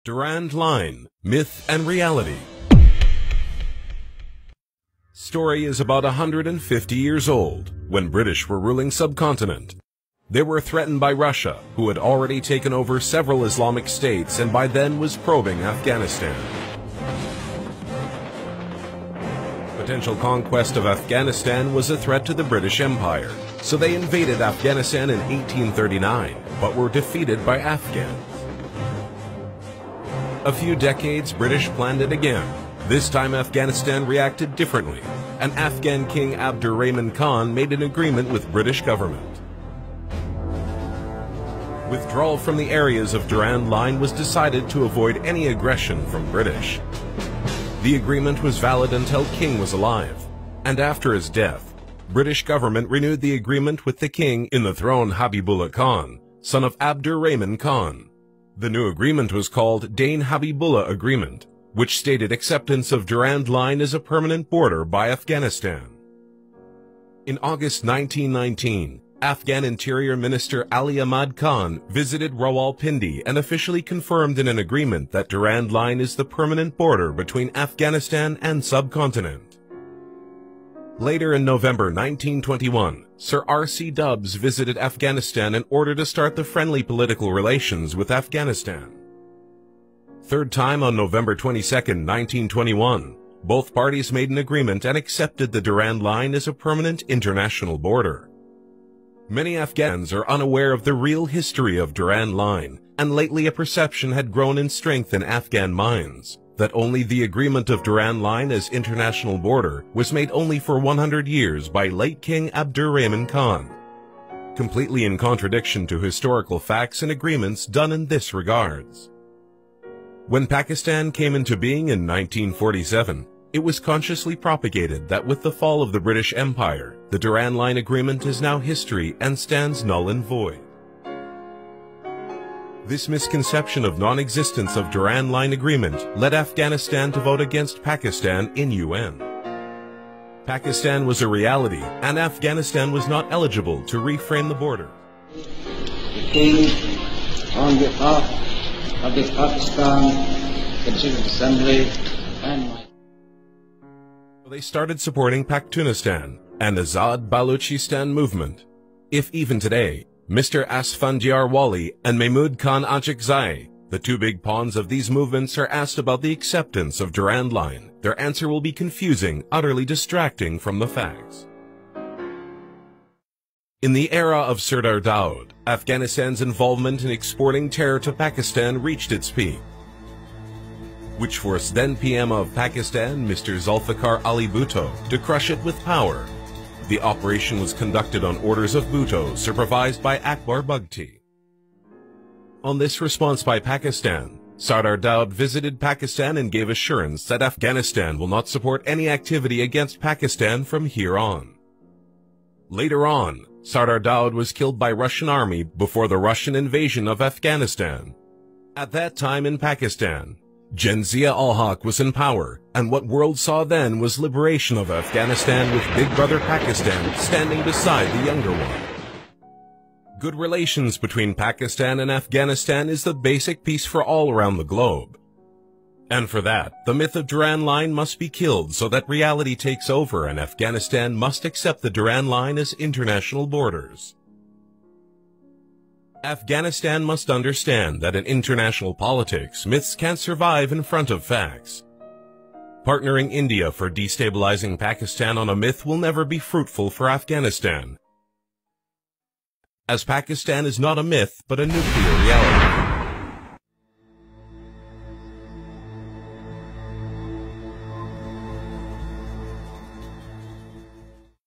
Durand Line, Myth and Reality. Story is about 150 years old, when British were ruling subcontinent. They were threatened by Russia, who had already taken over several Islamic states and by then was probing Afghanistan. Potential conquest of Afghanistan was a threat to the British Empire, so they invaded Afghanistan in 1839, but were defeated by Afghans. A few decades, British planned it again. This time Afghanistan reacted differently, and Afghan King Abdur-Rahman Khan made an agreement with British government. Withdrawal from the areas of Durand Line was decided to avoid any aggression from British. The agreement was valid until King was alive, and after his death, British government renewed the agreement with the king in the throne Habibullah Khan, son of Abdur-Rahman Khan. The new agreement was called Dane Habibullah Agreement, which stated acceptance of Durand Line as a permanent border by Afghanistan. In August 1919, Afghan Interior Minister Ali Ahmad Khan visited Rawalpindi and officially confirmed in an agreement that Durand Line is the permanent border between Afghanistan and subcontinent. Later in November 1921, Sir R.C. Dubs visited Afghanistan in order to start the friendly political relations with Afghanistan. Third time on November 22, 1921, both parties made an agreement and accepted the Durand Line as a permanent international border. Many Afghans are unaware of the real history of Durand Line, and lately a perception had grown in strength in Afghan minds that only the agreement of Durand Line as international border was made only for 100 years by late King Abdur-Rahman Khan, completely in contradiction to historical facts and agreements done in this regards. When Pakistan came into being in 1947, it was consciously propagated that with the fall of the British Empire, the Durand Line Agreement is now history and stands null and void. This misconception of non-existence of Durand Line Agreement led Afghanistan to vote against Pakistan in UN. Pakistan was a reality, and Afghanistan was not eligible to reframe the border. The King, on behalf of the Pakistan Constituent Assembly and they started supporting Pakhtunistan and Azad Baluchistan movement. If even today, Mr. Asfandiar Wali and Mahmud Khan Achakzai, the two big pawns of these movements, are asked about the acceptance of Durand Line, their answer will be confusing, utterly distracting from the facts. In the era of Sardar Daud, Afghanistan's involvement in exporting terror to Pakistan reached its peak, which forced then PM of Pakistan, Mr. Zulfikar Ali Bhutto, to crush it with power. The operation was conducted on orders of Bhutto, supervised by Akbar Bugti. On this response by Pakistan, Sardar Daud visited Pakistan and gave assurance that Afghanistan will not support any activity against Pakistan from here on. Later on, Sardar Daud was killed by Russian army before the Russian invasion of Afghanistan. At that time in Pakistan, Gen Zia-ul-Haq was in power, and what world saw then was liberation of Afghanistan with Big Brother Pakistan standing beside the younger one. Good relations between Pakistan and Afghanistan is the basic piece for all around the globe. And for that, the myth of Durand Line must be killed so that reality takes over and Afghanistan must accept the Durand Line as international borders. Afghanistan must understand that in international politics, myths can't survive in front of facts. Partnering India for destabilizing Pakistan on a myth will never be fruitful for Afghanistan, as Pakistan is not a myth but a nuclear reality.